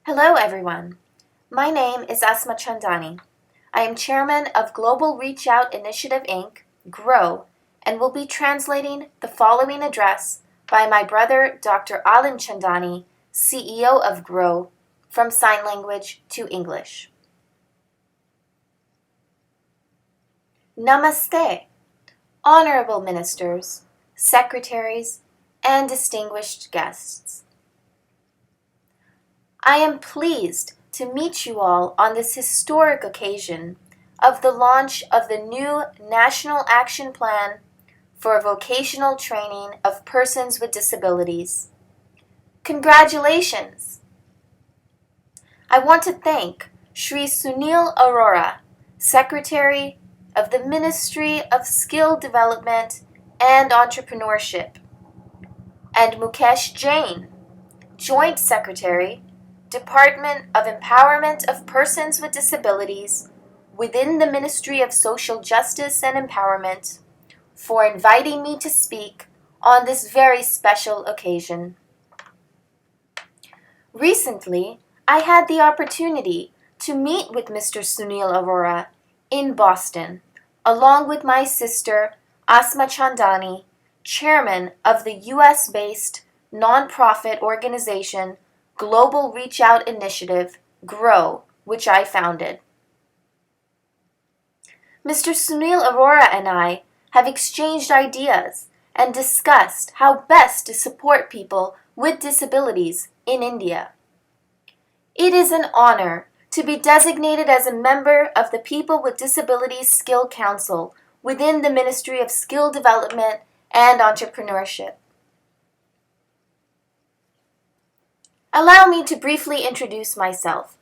Hello, everyone. My name is Asma Chandani. I am chairman of Global Reach Out Initiative, Inc., GROW, and will be translating the following address by my brother, Dr. Alim Chandani, CEO of GROW, from sign language to English. Namaste, honorable ministers, secretaries, and distinguished guests. I am pleased to meet you all on this historic occasion of the launch of the new National Action Plan for Vocational Training of Persons with Disabilities. Congratulations! I want to thank Shri Sunil Arora, Secretary of the Ministry of Skill Development and Entrepreneurship, and Mukesh Jain, Joint Secretary, Department of Empowerment of Persons with Disabilities within the Ministry of Social Justice and Empowerment, for inviting me to speak on this very special occasion. Recently, I had the opportunity to meet with Mr. Sunil Arora in Boston, along with my sister, Asma Chandani, chairman of the US-based nonprofit organization Global Reach Out Initiative, GROW, which I founded. Mr. Sunil Arora and I have exchanged ideas and discussed how best to support people with disabilities in India. It is an honor to be designated as a member of the People with Disabilities Skill Council within the Ministry of Skill Development and Entrepreneurship. Allow me to briefly introduce myself.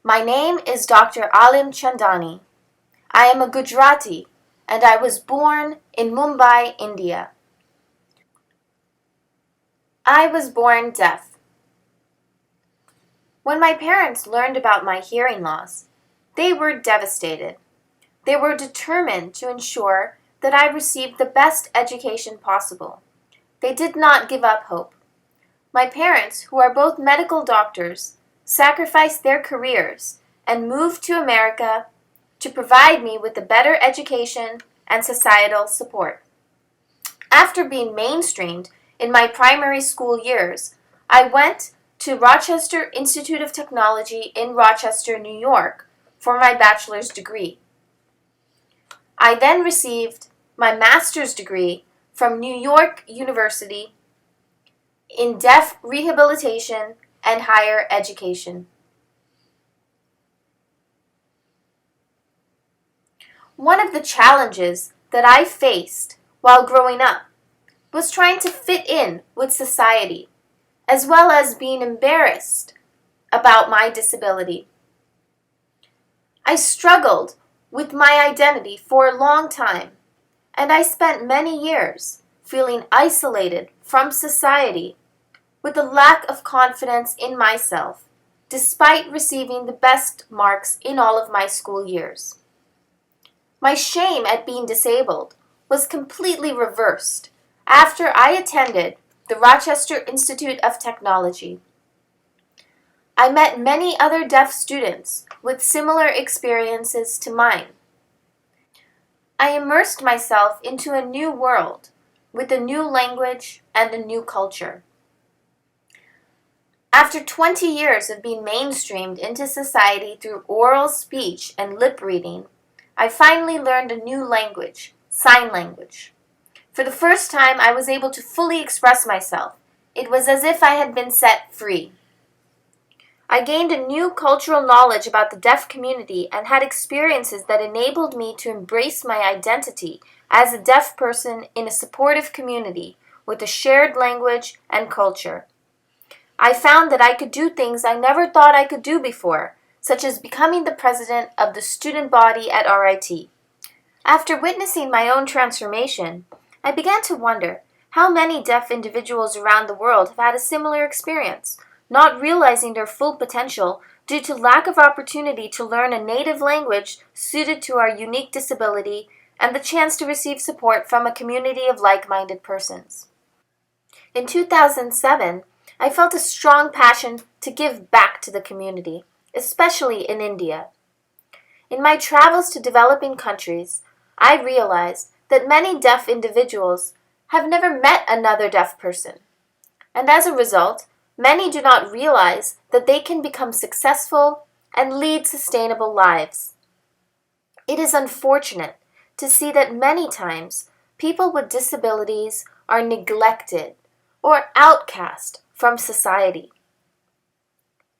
My name is Dr. Alim Chandani. I am a Gujarati and I was born in Mumbai, India. I was born deaf. When my parents learned about my hearing loss, they were devastated. They were determined to ensure that I received the best education possible. They did not give up hope. My parents, who are both medical doctors, sacrificed their careers and moved to America to provide me with a better education and societal support. After being mainstreamed in my primary school years, I went to Rochester Institute of Technology in Rochester, New York, for my bachelor's degree. I then received my master's degree from New York University in deaf rehabilitation and higher education. One of the challenges that I faced while growing up was trying to fit in with society, as well as being embarrassed about my disability. I struggled with my identity for a long time, and I spent many years feeling isolated from society with a lack of confidence in myself, despite receiving the best marks in all of my school years. My shame at being disabled was completely reversed after I attended the Rochester Institute of Technology. I met many other deaf students with similar experiences to mine. I immersed myself into a new world with a new language and a new culture. After 20 years of being mainstreamed into society through oral speech and lip reading, I finally learned a new language, sign language. For the first time, I was able to fully express myself. It was as if I had been set free. I gained a new cultural knowledge about the deaf community and had experiences that enabled me to embrace my identity as a deaf person in a supportive community with a shared language and culture. I found that I could do things I never thought I could do before, such as becoming the president of the student body at RIT. After witnessing my own transformation, I began to wonder how many deaf individuals around the world have had a similar experience, not realizing their full potential due to lack of opportunity to learn a native language suited to our unique disability and the chance to receive support from a community of like-minded persons. In 2007, I felt a strong passion to give back to the community, especially in India. In my travels to developing countries, I realized that many deaf individuals have never met another deaf person, and as a result, many do not realize that they can become successful and lead sustainable lives. It is unfortunate to see that many times people with disabilities are neglected or outcast from society.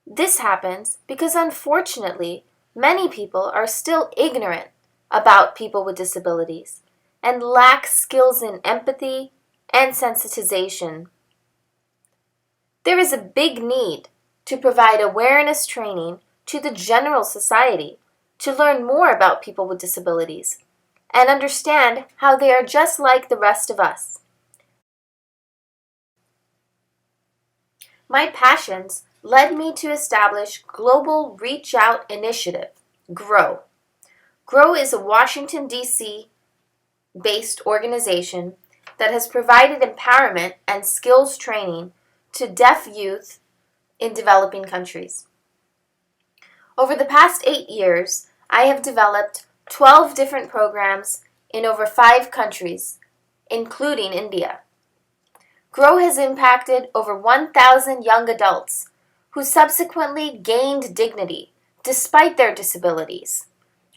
This happens because unfortunately, many people are still ignorant about people with disabilities and lack skills in empathy and sensitization. There is a big need to provide awareness training to the general society to learn more about people with disabilities and understand how they are just like the rest of us. My passions led me to establish Global Reach Out Initiative, GROW. GROW is a Washington, D.C. based organization that has provided empowerment and skills training to deaf youth in developing countries. Over the past 8 years, I have developed 12 different programs in over 5 countries, including India. GROW has impacted over 1,000 young adults who subsequently gained dignity despite their disabilities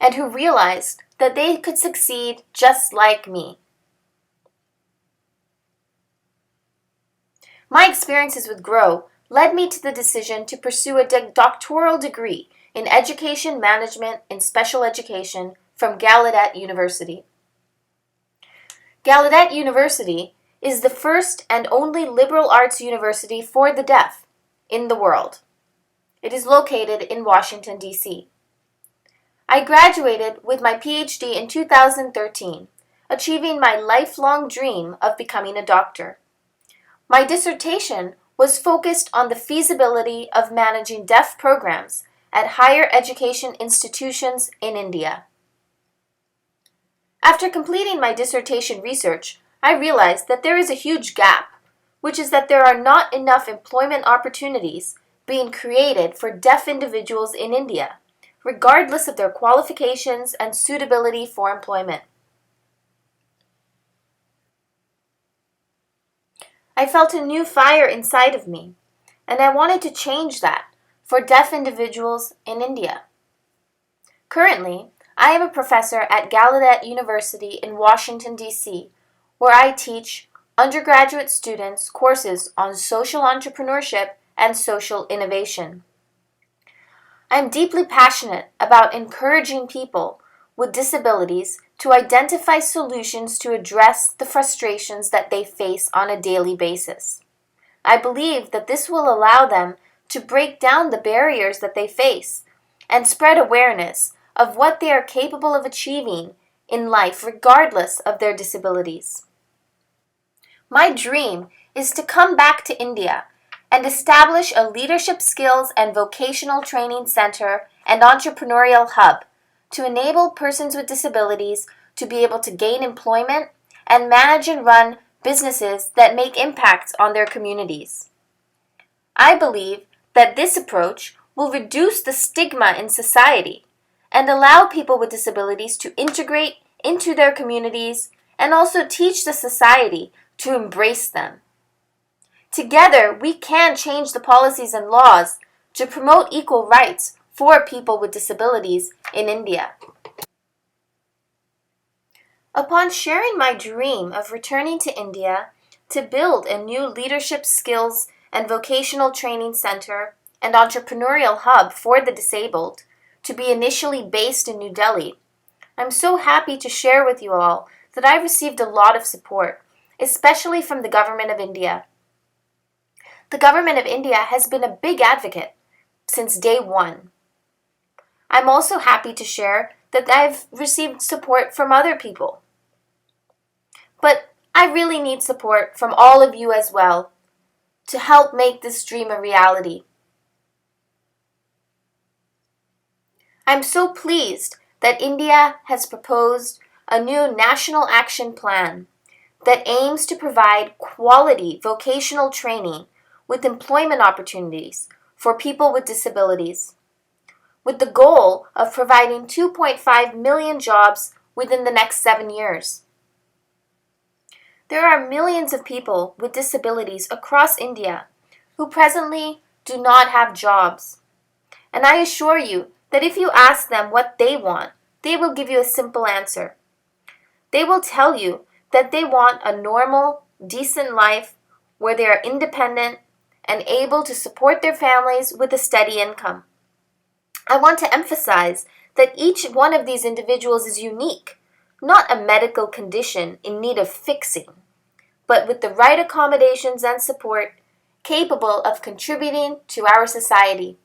and who realized that they could succeed just like me. My experiences with GROW led me to the decision to pursue a doctoral degree in education management in special education from Gallaudet University. Gallaudet University is the first and only liberal arts university for the deaf in the world. It is located in Washington, D.C. I graduated with my PhD in 2013, achieving my lifelong dream of becoming a doctor. My dissertation was focused on the feasibility of managing deaf programs at higher education institutions in India. After completing my dissertation research, I realized that there is a huge gap, which is that there are not enough employment opportunities being created for deaf individuals in India, regardless of their qualifications and suitability for employment. I felt a new fire inside of me, and I wanted to change that for deaf individuals in India. Currently, I am a professor at Gallaudet University in Washington, D.C., where I teach undergraduate students courses on social entrepreneurship and social innovation. I am deeply passionate about encouraging people with disabilities to identify solutions to address the frustrations that they face on a daily basis. I believe that this will allow them to break down the barriers that they face and spread awareness of what they are capable of achieving in life regardless of their disabilities. My dream is to come back to India and establish a leadership skills and vocational training center and entrepreneurial hub to enable persons with disabilities to be able to gain employment and manage and run businesses that make impacts on their communities. I believe that this approach will reduce the stigma in society and allow people with disabilities to integrate into their communities and also teach the society to embrace them. Together, we can change the policies and laws to promote equal rights for people with disabilities in India. Upon sharing my dream of returning to India to build a new leadership skills and vocational training center and entrepreneurial hub for the disabled, to be initially based in New Delhi, I'm so happy to share with you all that I received a lot of support, especially from the Government of India. The Government of India has been a big advocate since day one. I'm also happy to share that I've received support from other people. But I really need support from all of you as well to help make this dream a reality. I'm so pleased that India has proposed a new national action plan that aims to provide quality vocational training with employment opportunities for people with disabilities, with the goal of providing 2.5 million jobs within the next 7 years. There are millions of people with disabilities across India who presently do not have jobs. And I assure you that if you ask them what they want, they will give you a simple answer. They will tell you that they want a normal, decent life where they are independent and able to support their families with a steady income. I want to emphasize that each one of these individuals is unique, not a medical condition in need of fixing, but with the right accommodations and support, capable of contributing to our society.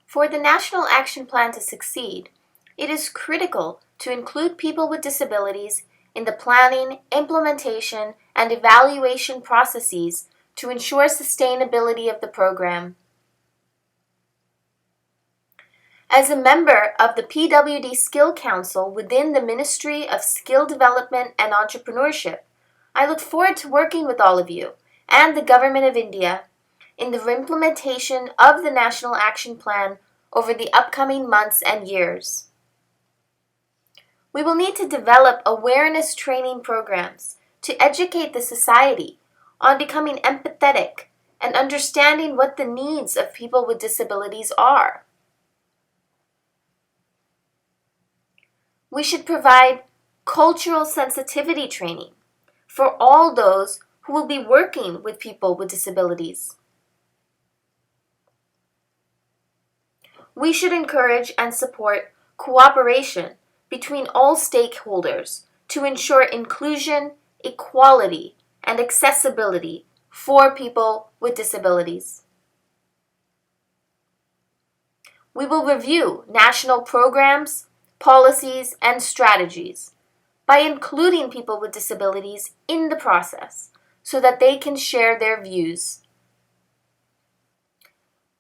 For the National Action Plan to succeed, it is critical to include people with disabilities in the planning, implementation, and evaluation processes to ensure sustainability of the program. As a member of the PWD Skill Council within the Ministry of Skill Development and Entrepreneurship, I look forward to working with all of you and the Government of India in the implementation of the National Action Plan over the upcoming months and years. We will need to develop awareness training programs to educate the society on becoming empathetic and understanding what the needs of people with disabilities are. We should provide cultural sensitivity training for all those who will be working with people with disabilities. We should encourage and support cooperation between all stakeholders to ensure inclusion, equality, and accessibility for people with disabilities. We will review national programs, policies, and strategies by including people with disabilities in the process so that they can share their views.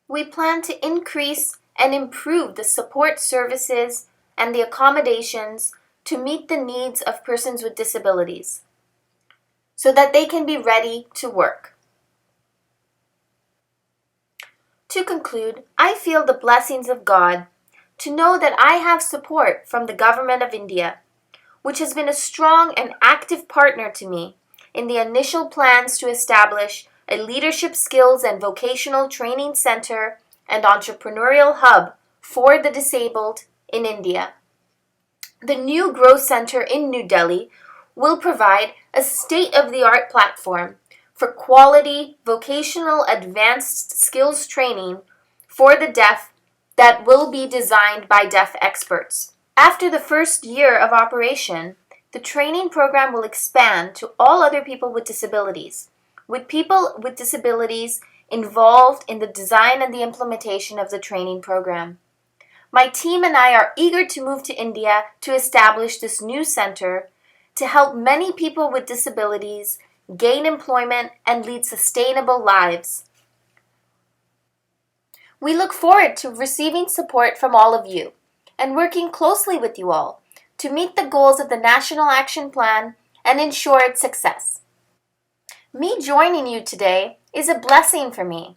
We plan to increase and improve the support services and the accommodations to meet the needs of persons with disabilities so that they can be ready to work. To conclude, I feel the blessings of God to know that I have support from the Government of India, which has been a strong and active partner to me in the initial plans to establish a leadership skills and vocational training center and entrepreneurial hub for the disabled in India. The new Growth Center in New Delhi will provide a state-of-the-art platform for quality vocational advanced skills training for the deaf that will be designed by deaf experts. After the first year of operation, the training program will expand to all other people with disabilities, with people with disabilities involved in the design and the implementation of the training program. My team and I are eager to move to India to establish this new center to help many people with disabilities gain employment and lead sustainable lives. We look forward to receiving support from all of you and working closely with you all to meet the goals of the National Action Plan and ensure its success. Me joining you today is a blessing for me,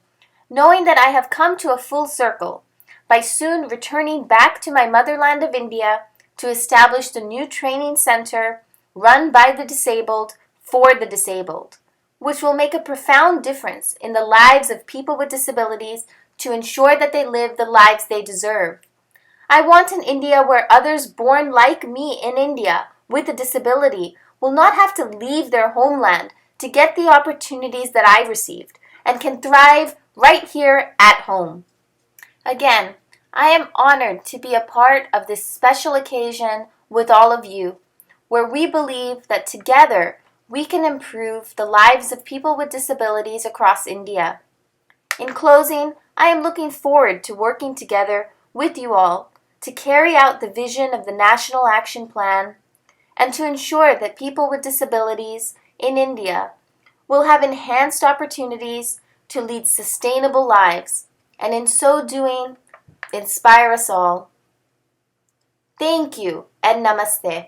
knowing that I have come to a full circle by soon returning back to my motherland of India to establish the new training center run by the disabled for the disabled, which will make a profound difference in the lives of people with disabilities to ensure that they live the lives they deserve. I want an India where others born like me in India with a disability will not have to leave their homeland to get the opportunities that I received and can thrive right here at home. Again, I am honored to be a part of this special occasion with all of you, where we believe that together we can improve the lives of people with disabilities across India. In closing, I am looking forward to working together with you all to carry out the vision of the National Action Plan and to ensure that people with disabilities in India will have enhanced opportunities to lead sustainable lives and in so doing, inspire us all. Thank you and namaste.